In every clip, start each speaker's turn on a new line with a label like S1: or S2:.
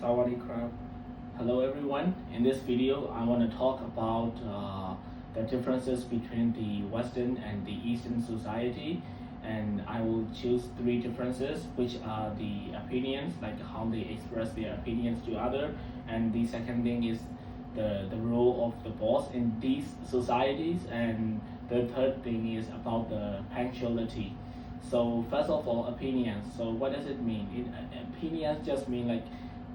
S1: Sawadee krap. Hello everyone. In this video, I want to talk about the differences between the Western and the Eastern society, and I will choose three differences, which are the opinions, like how they express their opinions to other, and the second thing is the role of the boss in these societies, and the third thing is about the punctuality. So first of all, opinions. So what does it mean? Opinions just mean like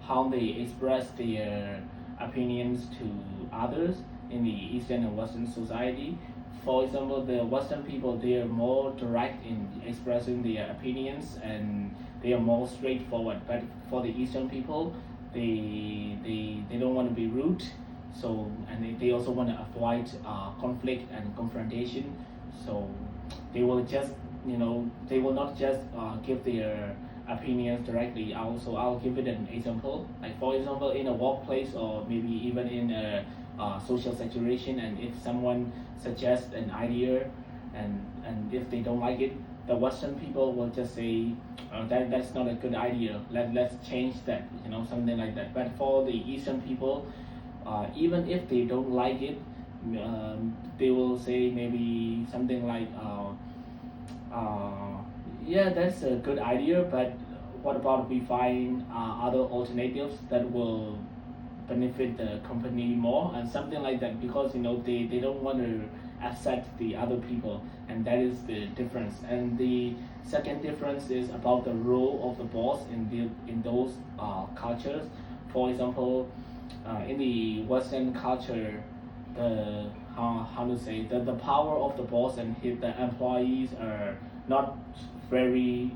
S1: how they express their opinions to others in the Eastern and Western society. For example, the Western people, they are more direct in expressing their opinions and they are more straightforward. But for the Eastern people, they don't want to be rude. So and they also want to avoid conflict and confrontation. So they will just they will not just give their opinions directly. I'll give it an example. Like for example, in a workplace or maybe even in a social situation, and if someone suggests an idea, and if they don't like it, the Western people will just say that's not a good idea. Let's change that. Something like that. But for the Eastern people, even if they don't like it, they will say maybe something like. Yeah, that's a good idea, but what about we find other alternatives that will benefit the company more and something like that, because they don't want to upset the other people, and that is the difference. And the second difference is about the role of the boss in those cultures. For example, in the Western culture, the how to say the power of the boss and the employees are not very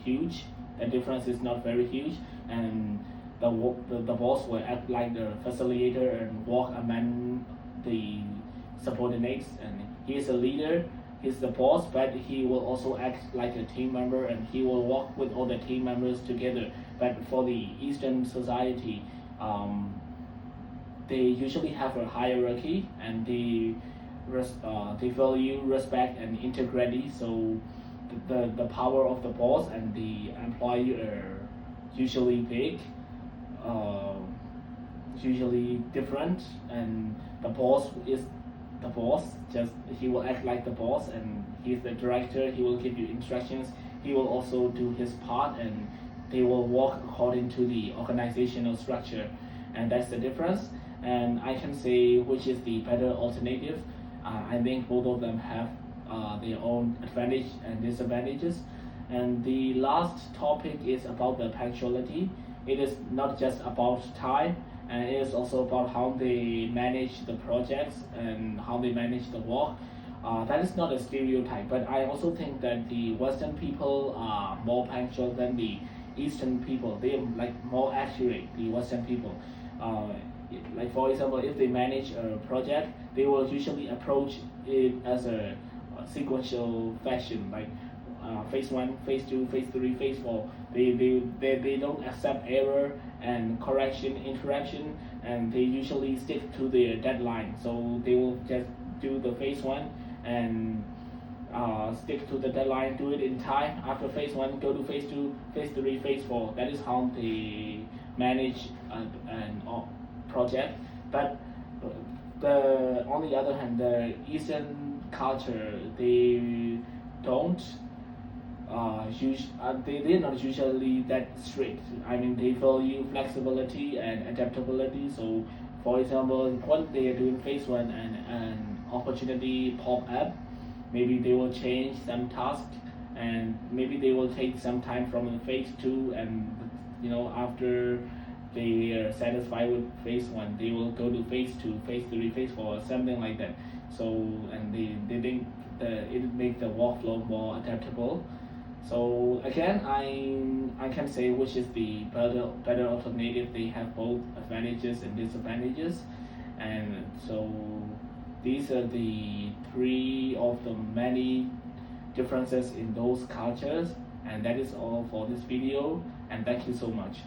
S1: huge. The difference is not very huge, and the boss will act like the facilitator and walk among the subordinates, and he is a leader. He's the boss, but he will also act like a team member, and he will work with all the team members together. But for the Eastern society, they usually have a hierarchy, and they value respect and integrity. So the power of the boss and the employee are usually big, usually different, and the boss is the boss. Just he will act like the boss, and he's the director. He will give you instructions. He will also do his part, and they will work according to the organizational structure, and that's the difference. And I can say which is the better alternative. I think both of them have their own advantage and disadvantages. And the last topic is about the punctuality. It is not just about time, and it is also about how they manage the projects and how they manage the work. That is not a stereotype, but I also think that the Western people are more punctual than the Eastern people. They are like more accurate, the Western people. Like for example, if they manage a project, they will usually approach it as a sequential fashion, like phase 1, phase 2, phase 3, phase 4. They don't accept error and interaction, and they usually stick to their deadline. So they will just do the phase 1 and stick to the deadline, do it in time. After phase 1, go to phase 2, phase 3, phase 4. That is how they manage an project. But on the other hand, the Eastern culture, they don't they're not usually that strict. I mean, they value flexibility and adaptability. So for example, when they are doing phase 1 and an opportunity pop up, maybe they will change some task, and maybe they will take some time from the phase 2, and after they are satisfied with phase 1, they will go to phase 2, phase 3, phase 4, something like that. So, and they think that it makes the workflow more adaptable. So again, I can say which is the better alternative. They have both advantages and disadvantages, and so these are the three of the many differences in those cultures. And that is all for this video, and thank you so much.